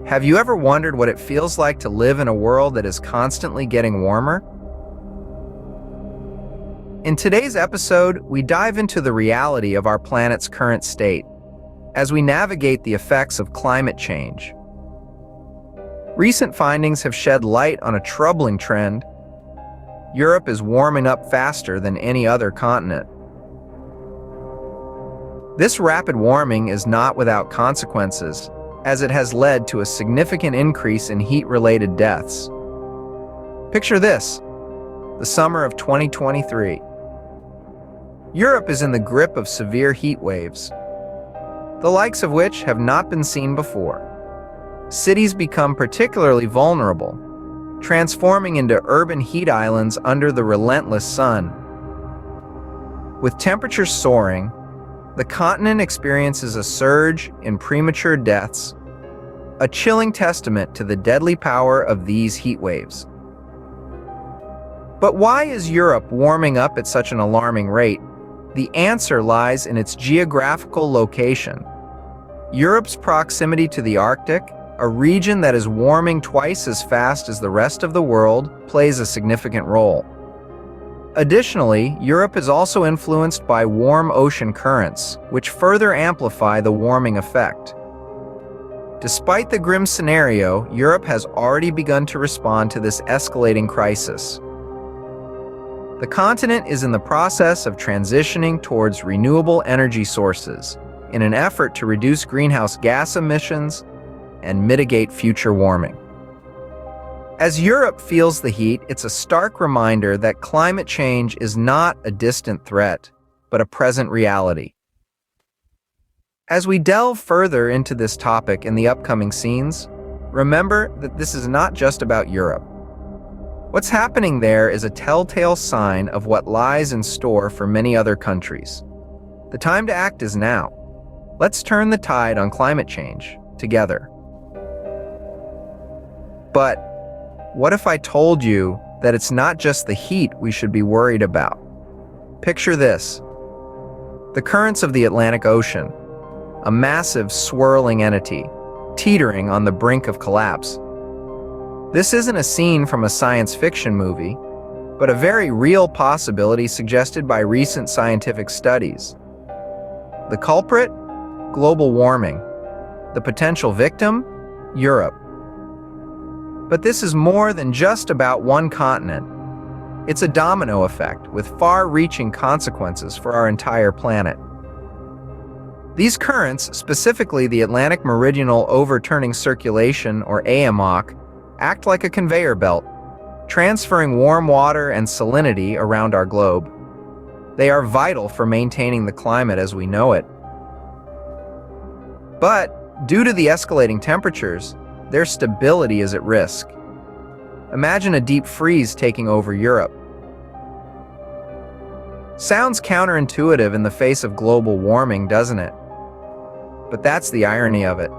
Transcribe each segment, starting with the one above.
Have you ever wondered what it feels like to live in a world that is constantly getting warmer? In today's episode, we dive into the reality of our planet's current state as we navigate the effects of climate change. Recent findings have shed light on a troubling trend. Europe is warming up faster than any other continent. This rapid warming is not without consequences, as it has led to a significant increase in heat-related deaths. Picture this: the summer of 2023. Europe is in the grip of severe heat waves, the likes of which have not been seen before. Cities become particularly vulnerable, transforming into urban heat islands under the relentless sun. With temperatures soaring, the continent experiences a surge in premature deaths, a chilling testament to the deadly power of these heat waves. But why is Europe warming up at such an alarming rate? The answer lies in its geographical location. Europe's proximity to the Arctic, a region that is warming twice as fast as the rest of the world, plays a significant role. Additionally, Europe is also influenced by warm ocean currents, which further amplify the warming effect. Despite the grim scenario, Europe has already begun to respond to this escalating crisis. The continent is in the process of transitioning towards renewable energy sources in an effort to reduce greenhouse gas emissions and mitigate future warming. As Europe feels the heat, it's a stark reminder that climate change is not a distant threat, but a present reality. As we delve further into this topic in the upcoming scenes, remember that this is not just about Europe. What's happening there is a telltale sign of what lies in store for many other countries. The time to act is now. Let's turn the tide on climate change together. But what if I told you that it's not just the heat we should be worried about? Picture this: the currents of the Atlantic Ocean, a massive swirling entity, teetering on the brink of collapse. This isn't a scene from a science fiction movie, but a very real possibility suggested by recent scientific studies. The culprit? Global warming. The potential victim? Europe. But this is more than just about one continent. It's a domino effect with far-reaching consequences for our entire planet. These currents, specifically the Atlantic Meridional Overturning Circulation, or AMOC, act like a conveyor belt, transferring warm water and salinity around our globe. They are vital for maintaining the climate as we know it. But due to the escalating temperatures, their stability is at risk. Imagine a deep freeze taking over Europe. Sounds counterintuitive in the face of global warming, doesn't it? But that's the irony of it.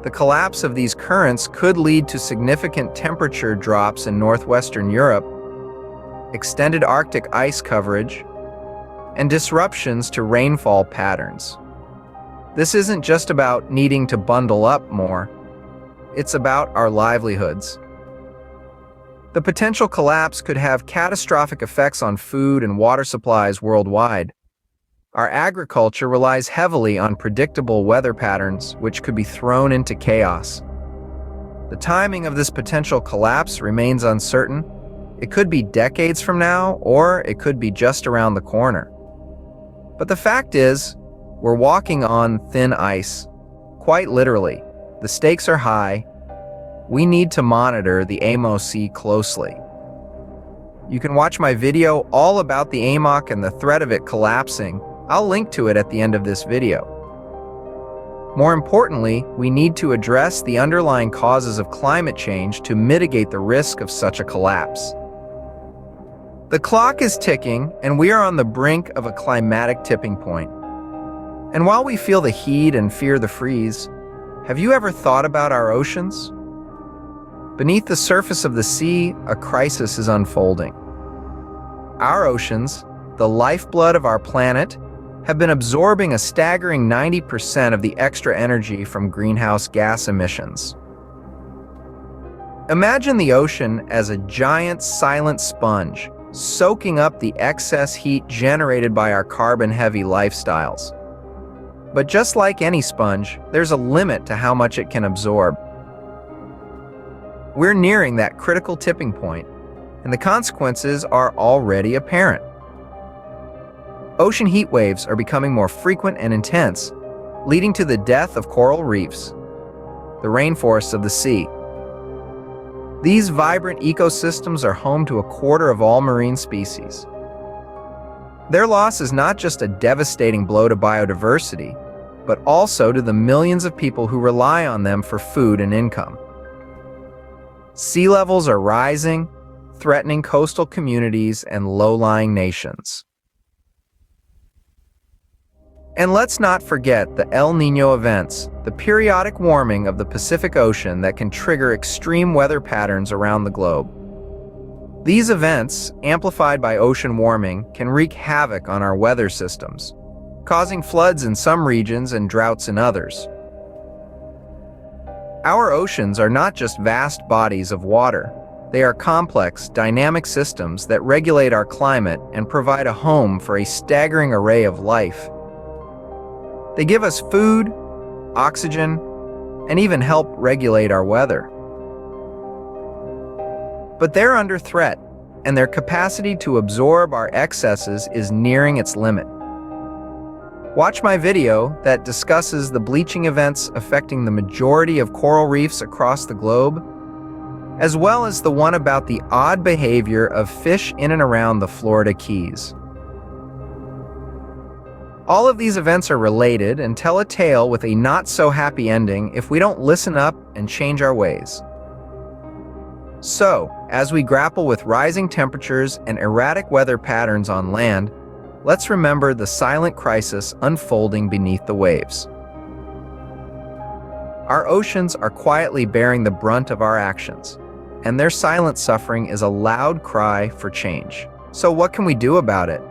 The collapse of these currents could lead to significant temperature drops in northwestern Europe, extended Arctic ice coverage, and disruptions to rainfall patterns. This isn't just about needing to bundle up more. It's about our livelihoods. The potential collapse could have catastrophic effects on food and water supplies worldwide. Our agriculture relies heavily on predictable weather patterns, which could be thrown into chaos. The timing of this potential collapse remains uncertain. It could be decades from now, or it could be just around the corner. But the fact is, we're walking on thin ice, quite literally. The stakes are high. We need to monitor the AMOC closely. You can watch my video all about the AMOC and the threat of it collapsing. I'll link to it at the end of this video. More importantly, we need to address the underlying causes of climate change to mitigate the risk of such a collapse. The clock is ticking, and we are on the brink of a climatic tipping point. And while we feel the heat and fear the freeze, have you ever thought about our oceans? Beneath the surface of the sea, a crisis is unfolding. Our oceans, the lifeblood of our planet, have been absorbing a staggering 90% of the extra energy from greenhouse gas emissions. Imagine the ocean as a giant silent sponge, soaking up the excess heat generated by our carbon-heavy lifestyles. But just like any sponge, there's a limit to how much it can absorb. We're nearing that critical tipping point, and the consequences are already apparent. Ocean heat waves are becoming more frequent and intense, leading to the death of coral reefs, the rainforests of the sea. These vibrant ecosystems are home to a quarter of all marine species. Their loss is not just a devastating blow to biodiversity, but also to the millions of people who rely on them for food and income. Sea levels are rising, threatening coastal communities and low-lying nations. And let's not forget the El Niño events, the periodic warming of the Pacific Ocean that can trigger extreme weather patterns around the globe. These events, amplified by ocean warming, can wreak havoc on our weather systems, causing floods in some regions and droughts in others. Our oceans are not just vast bodies of water. They are complex, dynamic systems that regulate our climate and provide a home for a staggering array of life. They give us food, oxygen, and even help regulate our weather. But they're under threat, and their capacity to absorb our excesses is nearing its limit. Watch my video that discusses the bleaching events affecting the majority of coral reefs across the globe, as well as the one about the odd behavior of fish in and around the Florida Keys. All of these events are related and tell a tale with a not-so-happy ending if we don't listen up and change our ways. So, as we grapple with rising temperatures and erratic weather patterns on land, let's remember the silent crisis unfolding beneath the waves. Our oceans are quietly bearing the brunt of our actions, and their silent suffering is a loud cry for change. So what can we do about it?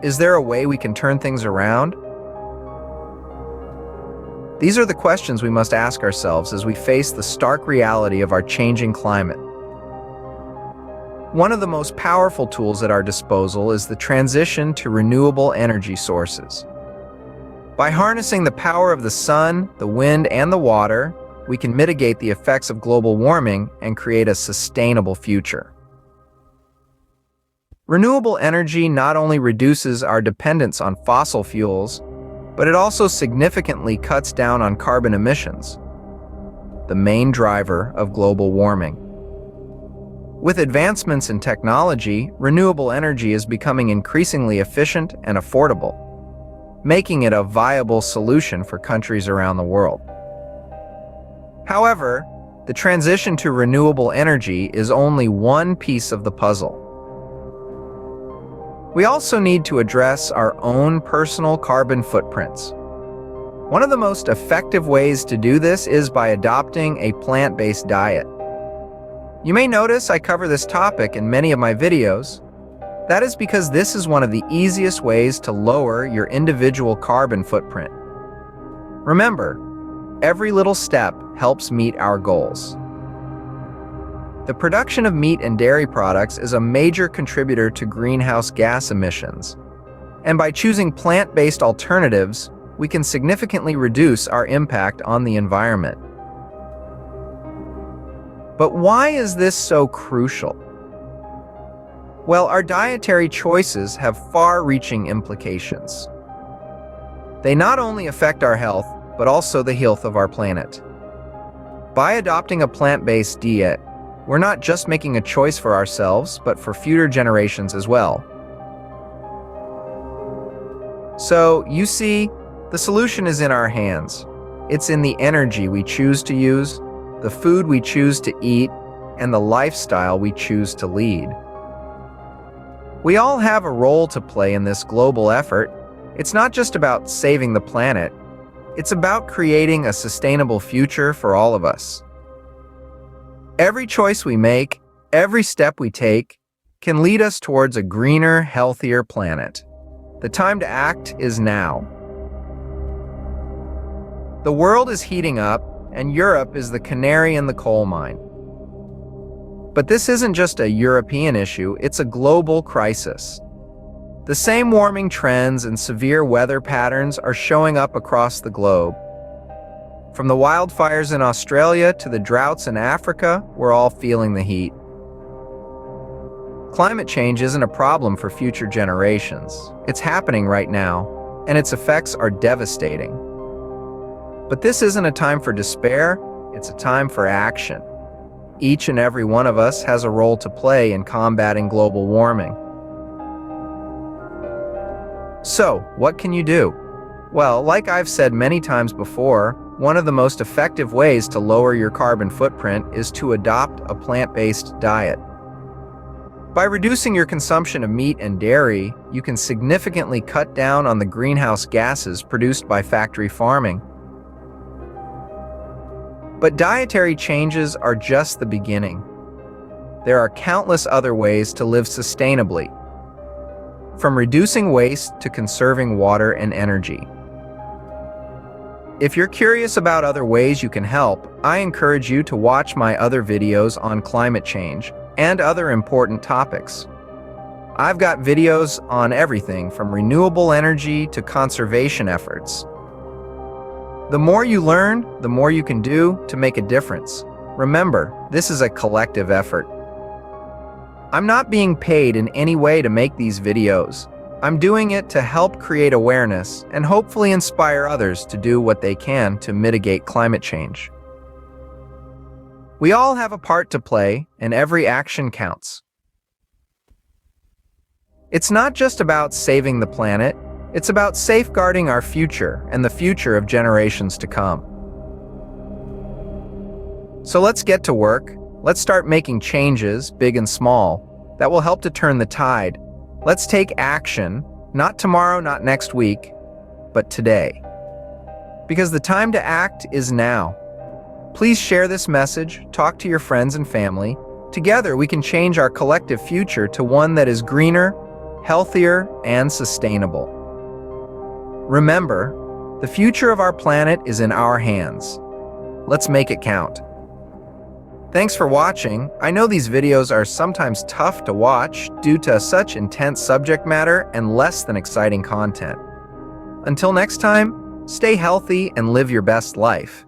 Is there a way we can turn things around? These are the questions we must ask ourselves as we face the stark reality of our changing climate. One of the most powerful tools at our disposal is the transition to renewable energy sources. By harnessing the power of the sun, the wind, and the water, we can mitigate the effects of global warming and create a sustainable future. Renewable energy not only reduces our dependence on fossil fuels, but it also significantly cuts down on carbon emissions, the main driver of global warming. With advancements in technology, renewable energy is becoming increasingly efficient and affordable, making it a viable solution for countries around the world. However, the transition to renewable energy is only one piece of the puzzle. We also need to address our own personal carbon footprints. One of the most effective ways to do this is by adopting a plant-based diet. You may notice I cover this topic in many of my videos. That is because this is one of the easiest ways to lower your individual carbon footprint. Remember, every little step helps meet our goals. The production of meat and dairy products is a major contributor to greenhouse gas emissions. And by choosing plant-based alternatives, we can significantly reduce our impact on the environment. But why is this so crucial? Well, our dietary choices have far-reaching implications. They not only affect our health, but also the health of our planet. By adopting a plant-based diet, we're not just making a choice for ourselves, but for future generations as well. So, you see, the solution is in our hands. It's in the energy we choose to use, the food we choose to eat, and the lifestyle we choose to lead. We all have a role to play in this global effort. It's not just about saving the planet. It's about creating a sustainable future for all of us. Every choice we make, every step we take, can lead us towards a greener, healthier planet. The time to act is now. The world is heating up, and Europe is the canary in the coal mine. But this isn't just a European issue, it's a global crisis. The same warming trends and severe weather patterns are showing up across the globe. From the wildfires in Australia to the droughts in Africa, we're all feeling the heat. Climate change isn't a problem for future generations. It's happening right now, and its effects are devastating. But this isn't a time for despair, it's a time for action. Each and every one of us has a role to play in combating global warming. So, what can you do? Well, like I've said many times before, one of the most effective ways to lower your carbon footprint is to adopt a plant-based diet. By reducing your consumption of meat and dairy, you can significantly cut down on the greenhouse gases produced by factory farming. But dietary changes are just the beginning. There are countless other ways to live sustainably, from reducing waste to conserving water and energy. If you're curious about other ways you can help, I encourage you to watch my other videos on climate change and other important topics. I've got videos on everything from renewable energy to conservation efforts. The more you learn, the more you can do to make a difference. Remember, this is a collective effort. I'm not being paid in any way to make these videos. I'm doing it to help create awareness and hopefully inspire others to do what they can to mitigate climate change. We all have a part to play, and every action counts. It's not just about saving the planet, it's about safeguarding our future and the future of generations to come. So let's get to work. Let's start making changes, big and small, that will help to turn the tide. Let's take action, not tomorrow, not next week, but today. Because the time to act is now. Please share this message, talk to your friends and family. Together we can change our collective future to one that is greener, healthier, and sustainable. Remember, the future of our planet is in our hands. Let's make it count. Thanks for watching. I know these videos are sometimes tough to watch due to such intense subject matter and less than exciting content. Until next time, stay healthy and live your best life.